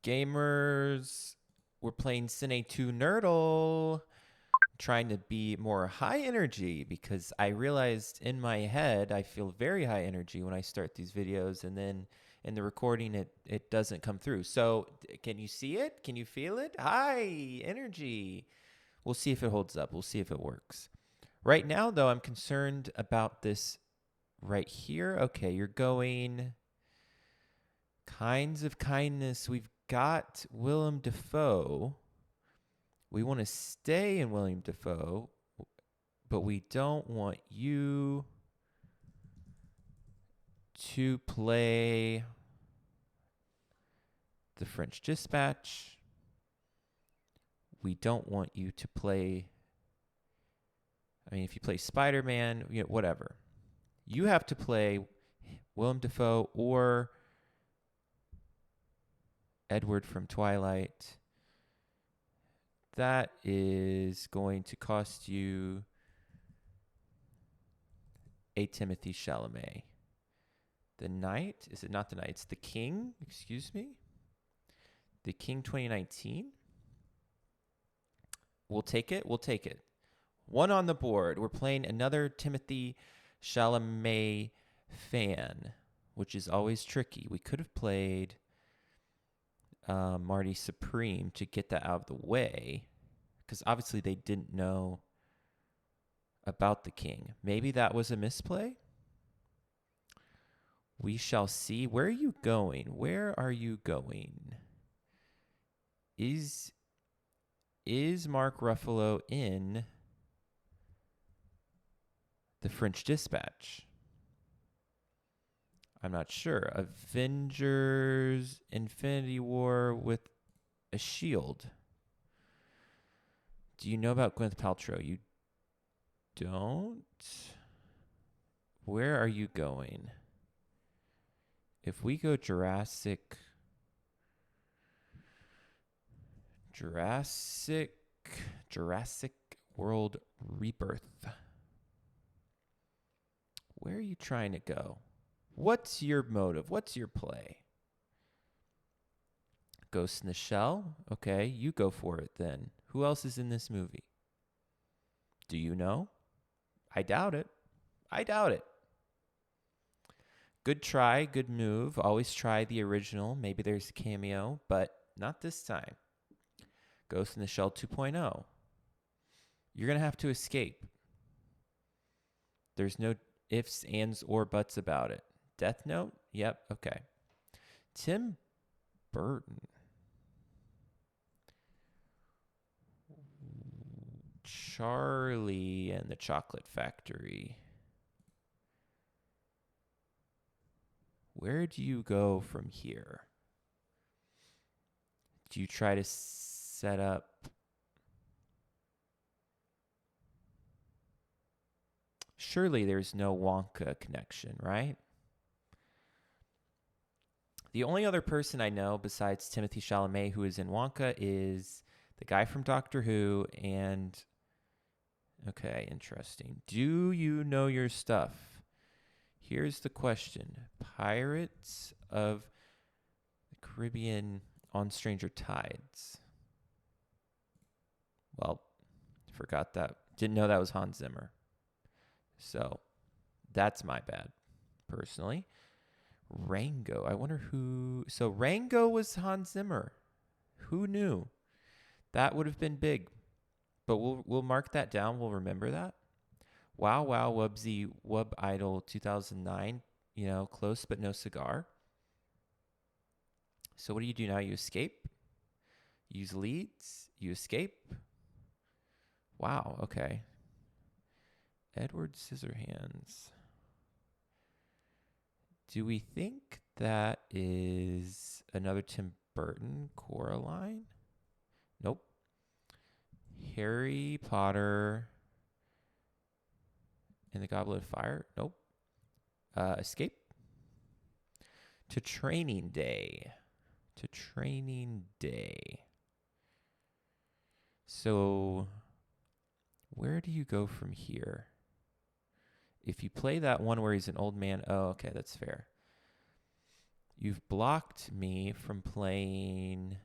gamers? We're playing Cine2Nerdle, trying to be more high energy because I realized in my head I feel very high energy when I start these videos, and then in the recording it doesn't come through. So can you see it? Can you feel it? High energy. We'll see if it holds up. We'll see if it works. Right now, though, I'm concerned about this right here. Okay, you're going kinds of kindness. We've got Willem Dafoe. We want to stay in William Dafoe, but we don't want you to play the French Dispatch. We don't want you to play, I mean, if you play Spider-Man, whatever. You have to play Willem Dafoe or Edward from Twilight. That is going to cost you a Timothée Chalamet. The Knight, is it not the Knight? It's the King, excuse me. The King 2019. We'll take it. One on the board. We're playing another Timothée Chalamet fan, which is always tricky. We could have played Marty Supreme to get that out of the way, because obviously they didn't know about the King. Maybe that was a misplay. We shall see. Where are you going? Is Mark Ruffalo in the French Dispatch? I'm not sure. Avengers Infinity War with a shield. Do you know about Gwyneth Paltrow? You don't? Where are you going? If we go Jurassic World Rebirth. Where are you trying to go? What's your motive? What's your play? Ghost in the Shell? Okay, you go for it then. Who else is in this movie? Do you know? I doubt it. Good try, good move. Always try the original. Maybe there's a cameo, but not this time. Ghost in the Shell 2.0. You're going to have to escape. There's no ifs, ands, or buts about it. Death Note? Yep, okay. Tim Burton. Charlie and the Chocolate Factory. Where do you go from here? Do you try to set up... Surely there's no Wonka connection, right? The only other person I know besides Timothée Chalamet who is in Wonka is the guy from Doctor Who and... Okay, interesting. Do you know your stuff? Here's the question. Pirates of the Caribbean on Stranger Tides. Well, forgot that. Didn't know that was Hans Zimmer. So, that's my bad, personally. Rango. I wonder who... So, Rango was Hans Zimmer. Who knew? That would have been big. But we'll mark that down. We'll remember that. Wow, wow, Wubsy, Wub Idol 2009. Close but no cigar. So what do you do now? You escape? Use leads? You escape? Wow, okay. Edward Scissorhands. Do we think that is another Tim Burton Coraline? Nope. Harry Potter and the Goblet of Fire? Nope. Escape? To Training Day. So, where do you go from here? If you play that one where he's an old man, oh, okay, that's fair. You've blocked me from playing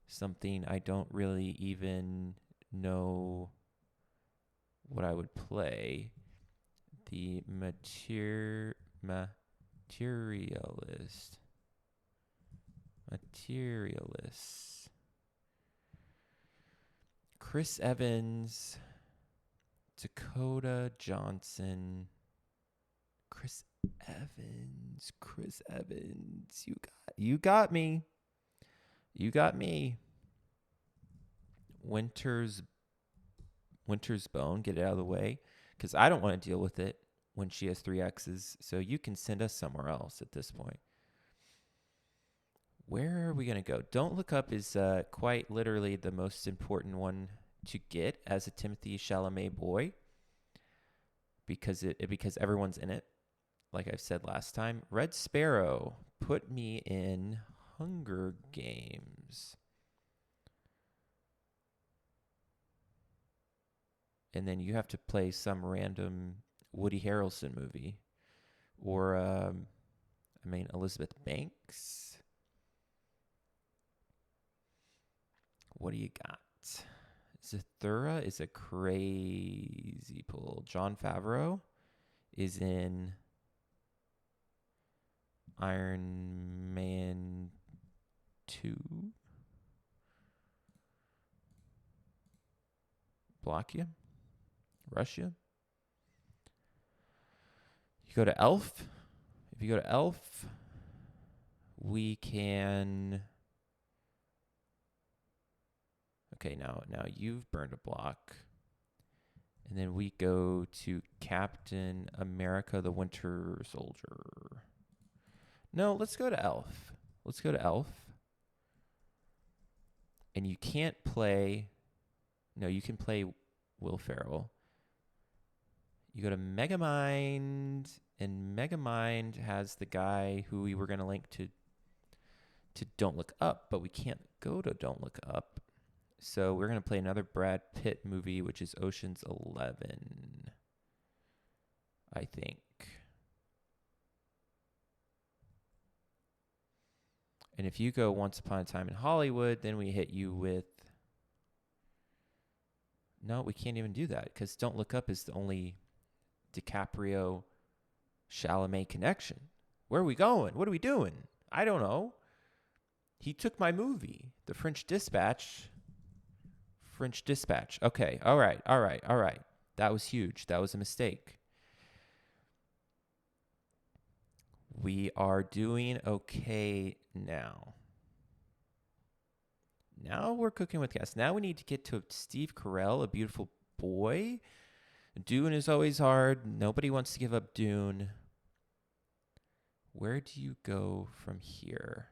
something I don't really even know what I would play. The materialist. Materialist. Chris Evans, Dakota Johnson. Chris Evans. You got me. You got me. Winter's Bone. Get it out of the way, because I don't want to deal with it when she has 3 X's. So you can send us somewhere else at this point. Where are we going to go? Don't Look Up is quite literally the most important one to get as a Timothée Chalamet boy, because everyone's in it. Like I've said last time, Red Sparrow, put me in Hunger Games. And then you have to play some random Woody Harrelson movie. Or, Elizabeth Banks. What do you got? Zathura is a crazy pull. Jon Favreau is in Iron Man 2. Block you? Rush you? You go to Elf. If you go to Elf, we can... Okay, now you've burned a block. And then we go to Captain America, the Winter Soldier. No, let's go to Elf. And you can't play... No, you can play Will Ferrell. You go to Megamind, and Megamind has the guy who we were going to link to Don't Look Up, but we can't go to Don't Look Up. So we're going to play another Brad Pitt movie, which is Ocean's 11, I think. And if you go Once Upon a Time in Hollywood, then we hit you with... No, we can't even do that, because Don't Look Up is the only DiCaprio Chalamet connection. Where are we going? What are we doing? I don't know. He took my movie, The French Dispatch. Okay. All right. That was huge. That was a mistake. We are doing okay now. Now we're cooking with gas. Now we need to get to Steve Carell, A Beautiful Boy. Dune is always hard. Nobody wants to give up Dune. Where do you go from here?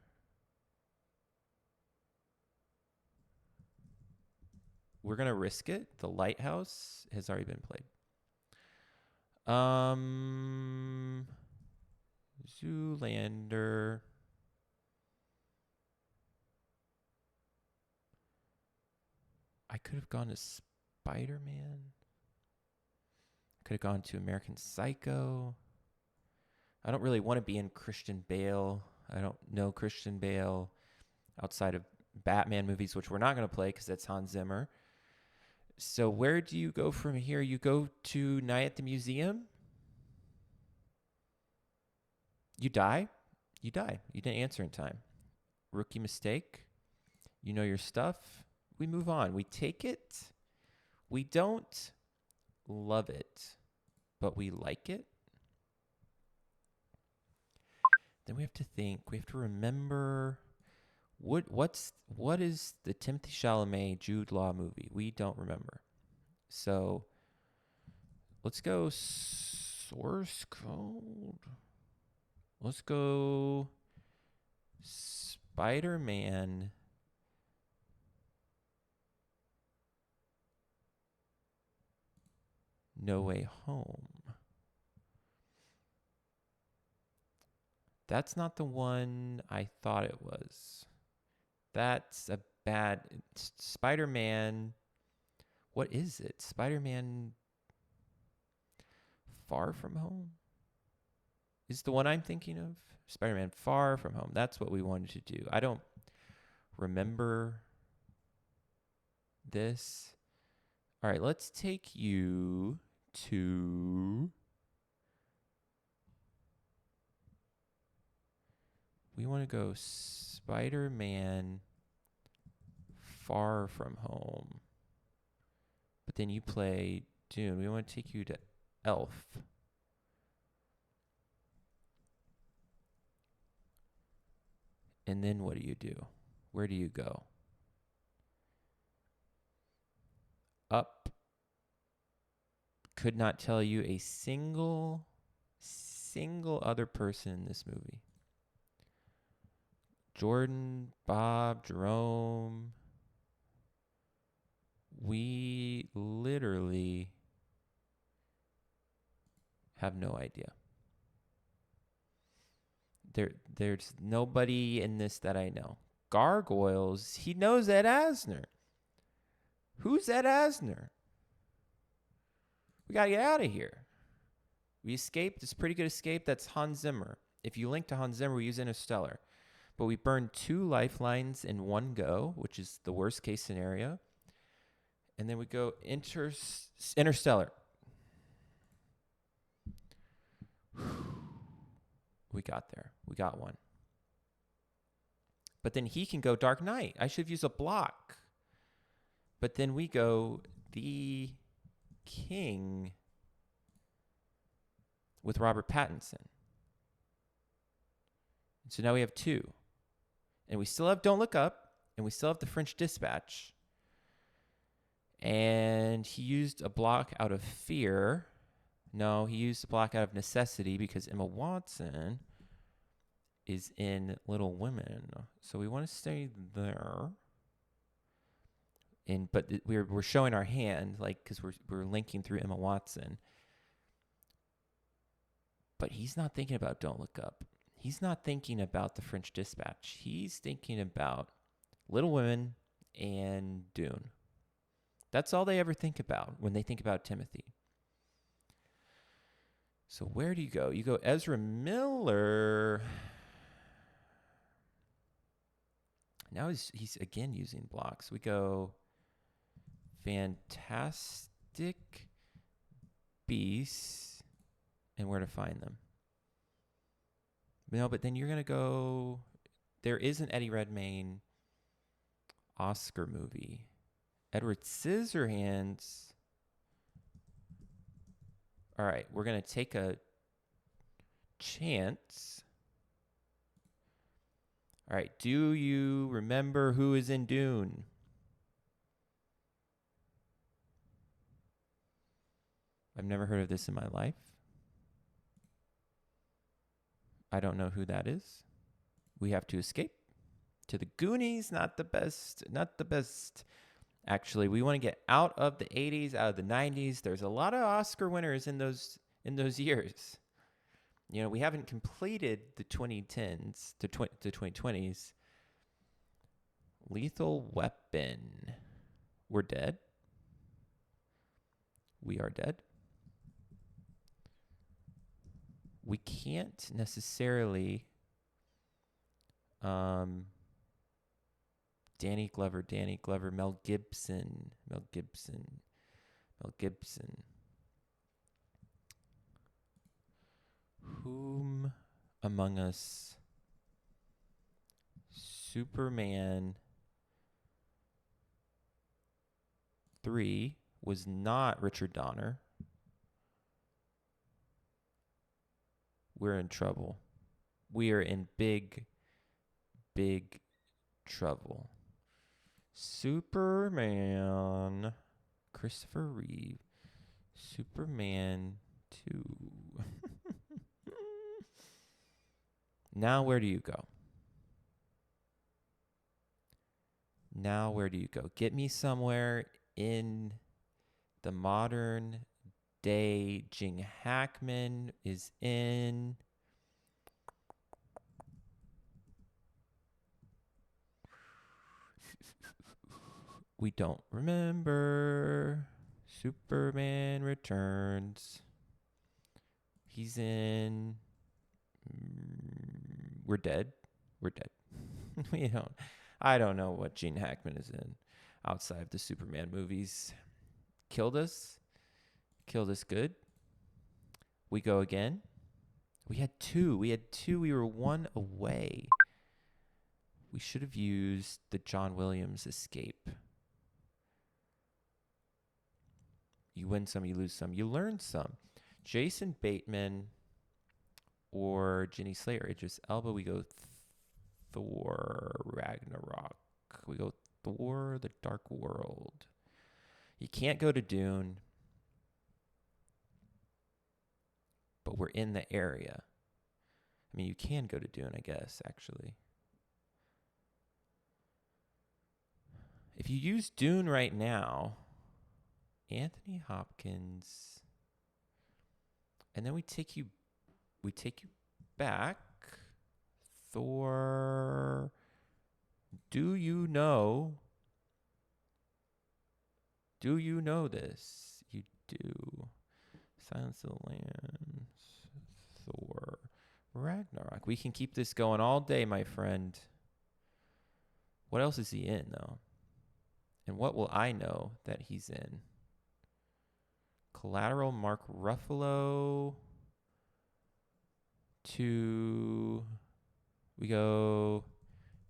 We're going to risk it. The Lighthouse has already been played. Zoolander. I could have gone to Spider-Man. Could have gone to American Psycho. I don't really want to be in Christian Bale. I don't know Christian Bale outside of Batman movies, which we're not going to play because that's Hans Zimmer. So where do you go from here? You go to Night at the Museum. You die. You didn't answer in time. Rookie mistake. You know your stuff. We move on. We take it. We don't love it, but we like it. Then we have to think. We have to remember... What is the Timothée Chalamet Jude Law movie? We don't remember. So let's go source code. Let's go Spider-Man. No Way Home. That's not the one I thought it was. That's a bad... Spider-Man... What is it? Spider-Man Far From Home? Is the one I'm thinking of? Spider-Man Far From Home. That's what we wanted to do. I don't remember this. All right, let's take you to... We want to go Spider-Man Far From Home. But then you play Dune. We want to take you to Elf. And then what do you do? Where do you go? Up. Could not tell you a single other person in this movie. Jordan, Bob, Jerome. We literally have no idea. There's nobody in this that I know. Gargoyles, he knows Ed Asner. Who's Ed Asner? We got to get out of here. We escaped. It's a pretty good escape. That's Hans Zimmer. If you link to Hans Zimmer, we use Interstellar. But we burned 2 lifelines in one go, which is the worst case scenario. And then we go Interstellar. We got there. We got one. But then he can go Dark Knight. I should have used a block. But then we go The King with Robert Pattinson. So now we have 2. And we still have Don't Look Up. And we still have The French Dispatch. And he used a block out of fear. No, he used a block out of necessity because Emma Watson is in Little Women. So we want to stay there. But we're showing our hand, like, because we're linking through Emma Watson. But he's not thinking about Don't Look Up. He's not thinking about The French Dispatch. He's thinking about Little Women and Dune. That's all they ever think about when they think about Timothy. So where do you go? You go Ezra Miller. Now he's again using blocks. We go Fantastic Beasts and Where to Find Them. No, but then you're going to go... There is an Eddie Redmayne Oscar movie. Edward Scissorhands. All right, we're going to take a chance. All right, do you remember who is in Dune? I've never heard of this in my life. I don't know who that is. We have to escape to the Goonies. Not the best. Actually, we want to get out of the 80s, out of the 90s. There's a lot of Oscar winners in those years. You know, we haven't completed the 2010s, the 2020s. Lethal Weapon. We're dead. We are dead. We can't necessarily... Danny Glover, Mel Gibson. Whom among us? Superman 3 was not Richard Donner. We're in trouble. We are in big trouble. Superman, Christopher Reeve, Superman 2. Now where do you go? Get me somewhere in the modern day. Gene Hackman is in... We don't remember. Superman Returns. He's in we're dead. We're dead. We don't. I don't know what Gene Hackman is in outside of the Superman movies. Killed us. Killed us good. We go again. We had two. We were one away. We should have used the John Williams escape. You win some, you lose some, you learn some. Jason Bateman or Jenny Slater. Idris Elba. We go Thor Ragnarok. We go Thor the Dark World. You can't go to Dune, but we're in the area. I mean, you can go to Dune, I guess, actually. If you use Dune right now, Anthony Hopkins, and then we take you back. Thor, do you know this? You do. Silence of the Lambs, Thor, Ragnarok. We can keep this going all day, my friend. What else is he in, though? And what will I know that he's in? Collateral, Mark Ruffalo. We go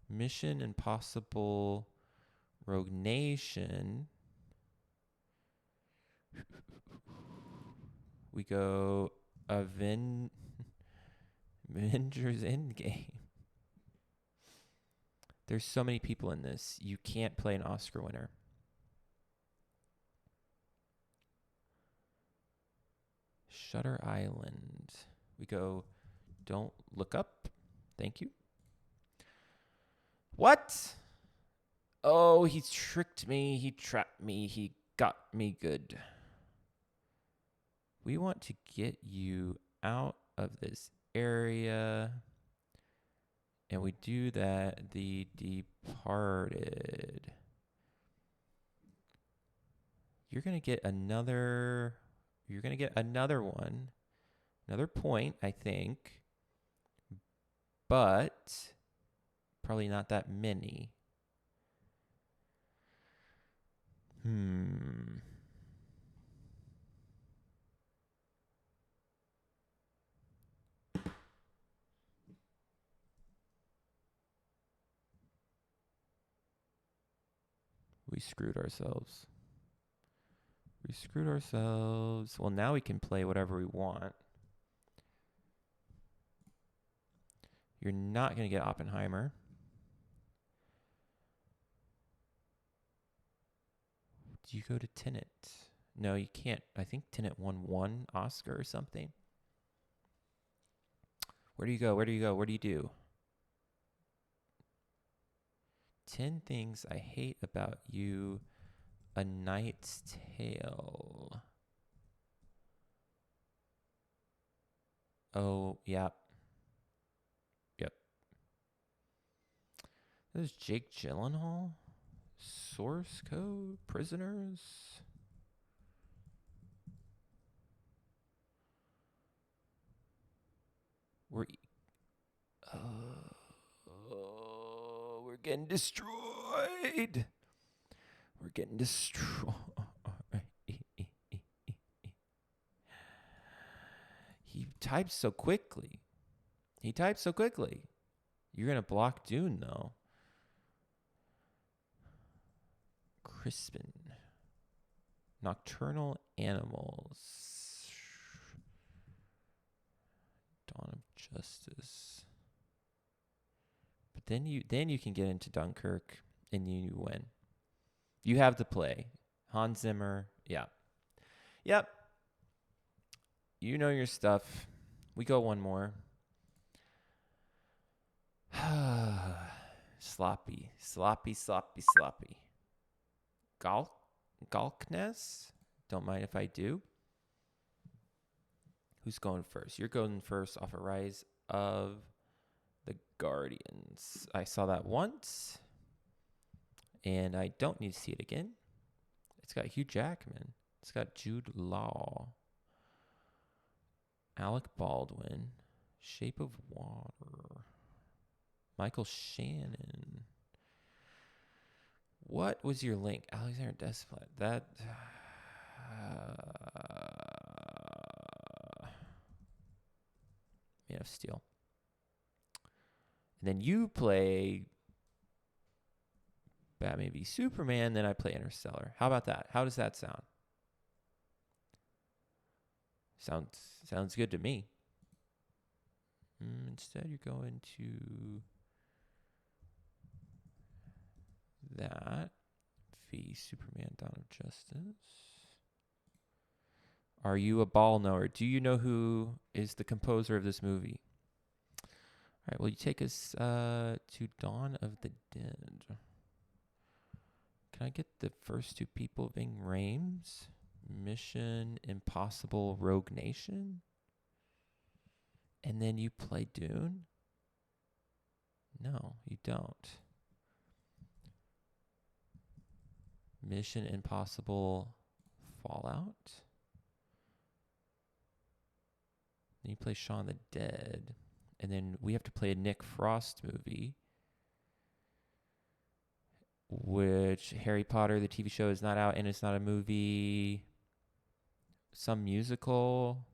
Mission Impossible, Rogue Nation. We go Avengers Endgame. There's so many people in this. You can't play an Oscar winner. Shutter Island. We go Don't Look Up. Thank you. What? Oh, he tricked me. He trapped me. He got me good. We want to get you out of this area. And we do that. The Departed. You're going to get another one. Another point, I think. But probably not that many. We screwed ourselves. Well, now we can play whatever we want. You're not going to get Oppenheimer. Do you go to Tenet? No, you can't. I think Tenet won one Oscar or something. Where do you go? What do you do? 10 Things I Hate About You, A Knight's Tale. Oh, yeah. Yep. There's Jake Gyllenhaal. Source Code, Prisoners. We're getting destroyed. He types so quickly. You're going to block Dune, though. Crispin. Nocturnal Animals. Dawn of Justice. But then you can get into Dunkirk and you win. You have the play. Hans Zimmer. Yeah. Yep. You know your stuff. We go one more. Sloppy. Galkness? Don't mind if I do. Who's going first? You're going first off of Rise of the Guardians. I saw that once, and I don't need to see it again. It's got Hugh Jackman. It's got Jude Law. Alec Baldwin. Shape of Water. Michael Shannon. What was your link? Alexander Desplat. That. Man of Steel. And then you play Batman v Superman. Then I play Interstellar. How about that? How does that sound? Sounds good to me. Instead, you're going to that v Superman: Dawn of Justice. Are you a ball knower? Do you know who is the composer of this movie? All right, will you take us to Dawn of the Dead? Can I get the first two people? Ving Rhames, Mission Impossible: Rogue Nation? And then you play Dune? No, you don't. Mission Impossible Fallout? Then you play Shaun the Dead. And then we have to play a Nick Frost movie, which Harry Potter, the TV show, is not out and it's not a movie. Some musical.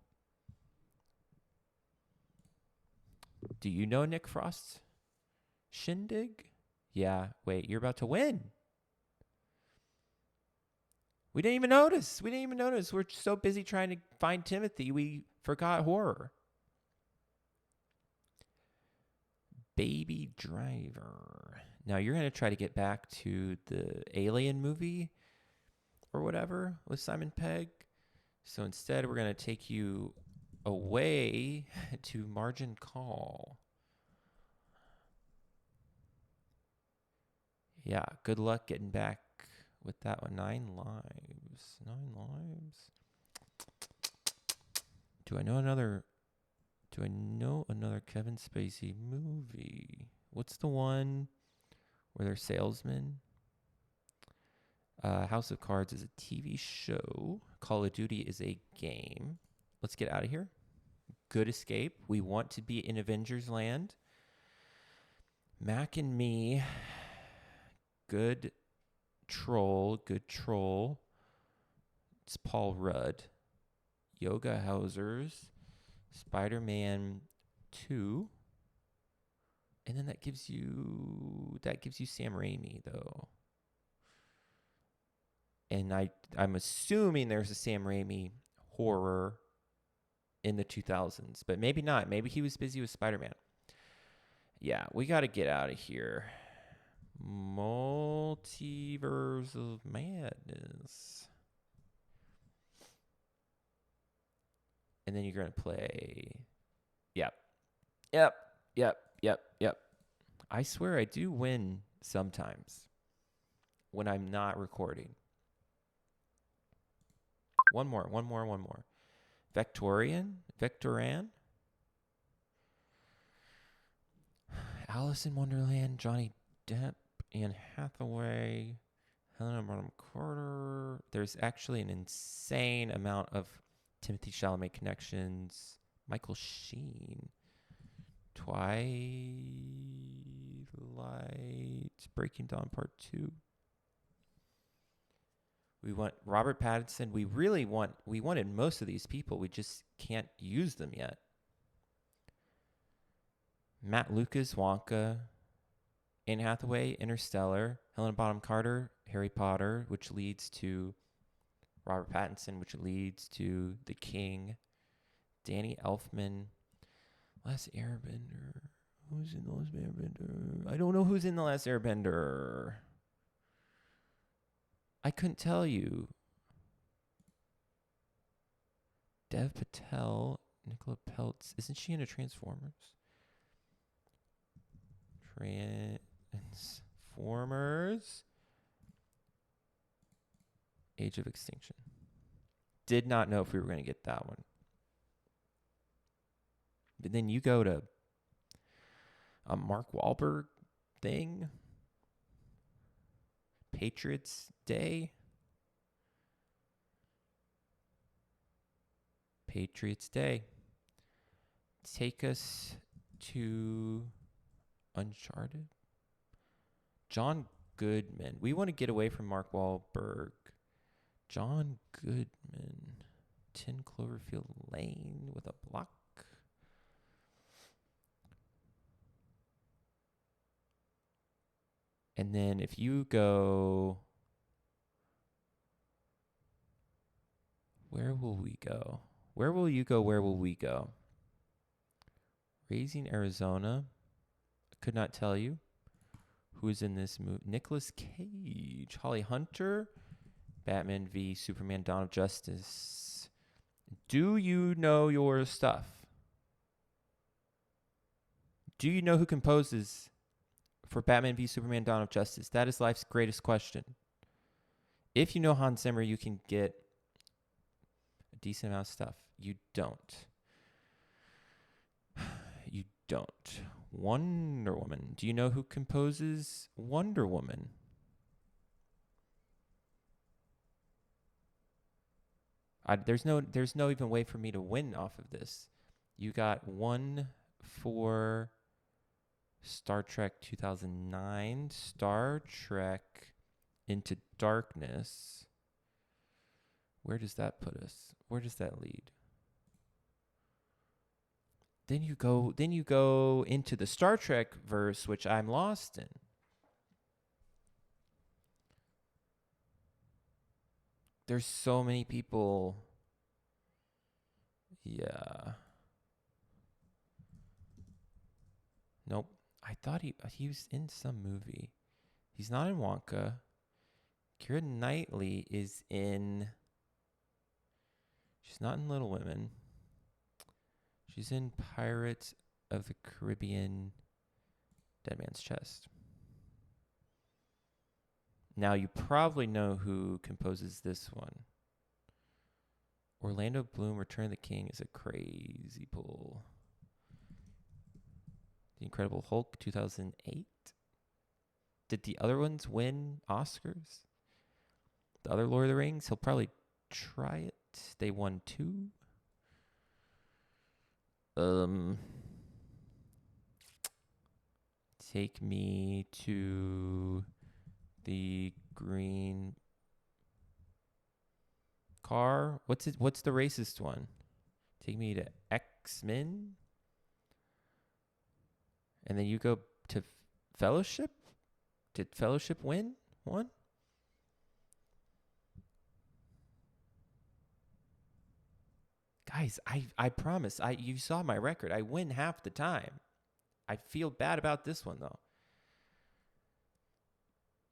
Do you know Nick Frost's Shindig? Yeah, wait, you're about to win. We didn't even notice. We're so busy trying to find Timothy, we forgot horror. Baby Driver. Now you're going to try to get back to the Alien movie or whatever with Simon Pegg. So instead, we're going to take you away to Margin Call. Yeah, good luck getting back with that one. 9 lives. Do I know another Kevin Spacey movie? What's the one where they're salesmen? House of Cards is a TV show. Call of Duty is a game. Let's get out of here. Good escape. We want to be in Avengers Land. Mac and Me. Good troll. It's Paul Rudd. Yoga Housers. Spider-Man 2. And then that gives you Sam Raimi, though. And I'm assuming there's a Sam Raimi horror in the 2000s, but maybe not. Maybe he was busy with Spider-Man. Yeah, we got to get out of here. Multiverse of Madness. And then you're going to play. Yep. I swear I do win sometimes when I'm not recording. One more. Victorian? Alice in Wonderland, Johnny Depp, Anne Hathaway, Helena Bonham Carter. There's actually an insane amount of Timothée Chalamet connections. Michael Sheen. Twilight, Breaking Dawn Part 2. We want Robert Pattinson. We wanted most of these people. We just can't use them yet. Matt Lucas, Wonka. Anne Hathaway, Interstellar. Helena Bonham Carter, Harry Potter, which leads to Robert Pattinson, which leads to The King. Danny Elfman, Last Airbender. Who's in The Last Airbender? I don't know who's in The Last Airbender. I couldn't tell you. Dev Patel, Nicola Peltz. Isn't she in a Transformers? Transformers. Age of Extinction. Did not know if we were going to get that one. But then you go to a Mark Wahlberg thing. Patriots Day. Take us to Uncharted. John Goodman. We want to get away from Mark Wahlberg. John Goodman. 10 Cloverfield Lane with a block. And then if you go, where will we go? Where will you go? Where will we go? Raising Arizona. I could not tell you who is in this movie. Nicolas Cage. Holly Hunter. Batman v Superman Dawn of Justice. Do you know your stuff? Do you know who composes for Batman v Superman Dawn of Justice? That is life's greatest question. If you know Hans Zimmer, you can get a decent amount of stuff. You don't. You don't. Wonder Woman. Do you know who composes Wonder Woman? There's no even way for me to win off of this. You got one for Star Trek 2009, Star Trek Into Darkness. Where does that put us? Where does that lead? Then you go into the Star Trek verse, which I'm lost in. There's so many people. Yeah. Nope. I thought he was in some movie. He's not in Wonka. Keira Knightley is in. She's not in Little Women. She's in Pirates of the Caribbean, Dead Man's Chest. Now you probably know who composes this one. Orlando Bloom, Return of the King is a crazy pull. The Incredible Hulk, 2008. Did the other ones win Oscars? The other Lord of the Rings? He'll probably try it. They won 2. Take me to the green car. What's the racist one? Take me to X-Men. And then you go to Fellowship. Did Fellowship win one? Guys, I promise. You saw my record. I win half the time. I feel bad about this one though.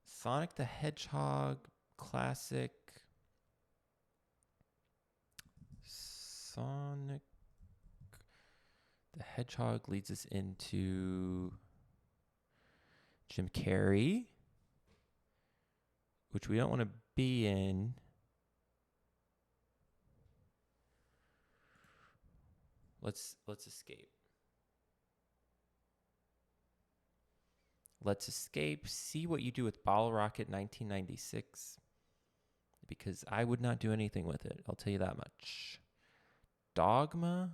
Sonic the Hedgehog classic. Sonic the Hedgehog leads us into Jim Carrey, which we don't want to be in. Let's escape. Let's escape. See what you do with Bottle Rocket 1996. Because I would not do anything with it. I'll tell you that much. Dogma.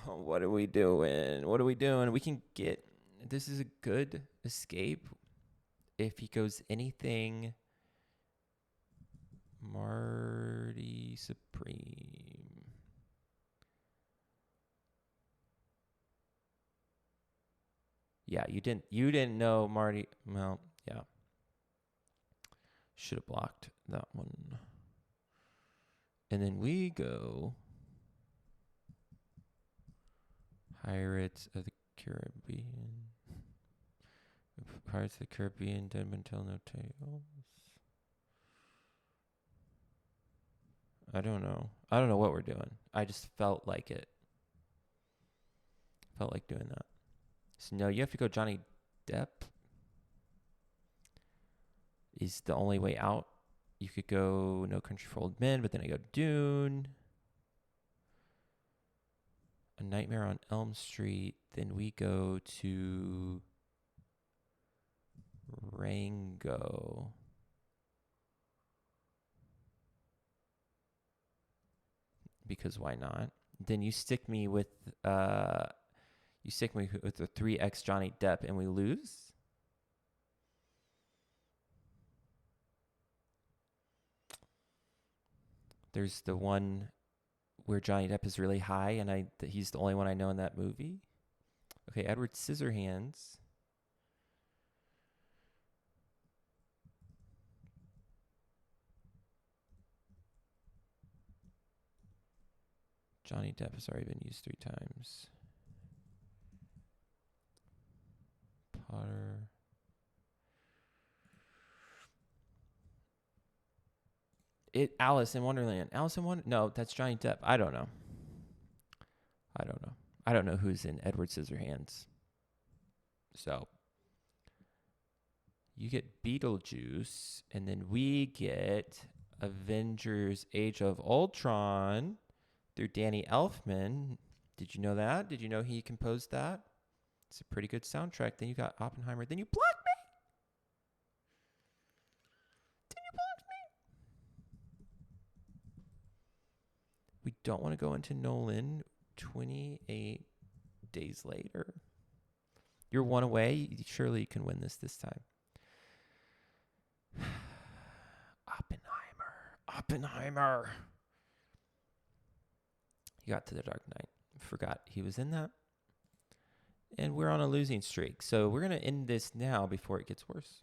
What are we doing? What are we doing? We can get... This is a good escape. If he goes anything... Marty Supreme. Yeah, you didn't know Marty. Well, yeah. Should have blocked that one. And then we go Pirates of the Caribbean. Pirates of the Caribbean, Dead Men Tell No Tales. I don't know. I don't know what we're doing. I just felt like it. Felt like doing that. So no, you have to go Johnny Depp. Is the only way out. You could go No Country for Old Men, but then I go Dune. A Nightmare on Elm Street. Then we go to Rango. because why not? Then you stick me with the 3x Johnny Depp and we lose. There's the one where Johnny Depp is really high and he's the only one I know in that movie. Okay, Edward Scissorhands. Johnny Depp has already been used 3 times. Potter. Alice in Wonderland. No, that's Johnny Depp. I don't know. I don't know who's in Edward Scissorhands. So you get Beetlejuice, and then we get Avengers Age of Ultron through Danny Elfman. Did you know that? Did you know he composed that? It's a pretty good soundtrack. Then you got Oppenheimer. Then you blocked me. We don't want to go into Nolan 28 days later. You're one away. Surely you can win this time. Oppenheimer. He got to the Dark Knight. Forgot he was in that. And we're on a losing streak. So we're going to end this now before it gets worse.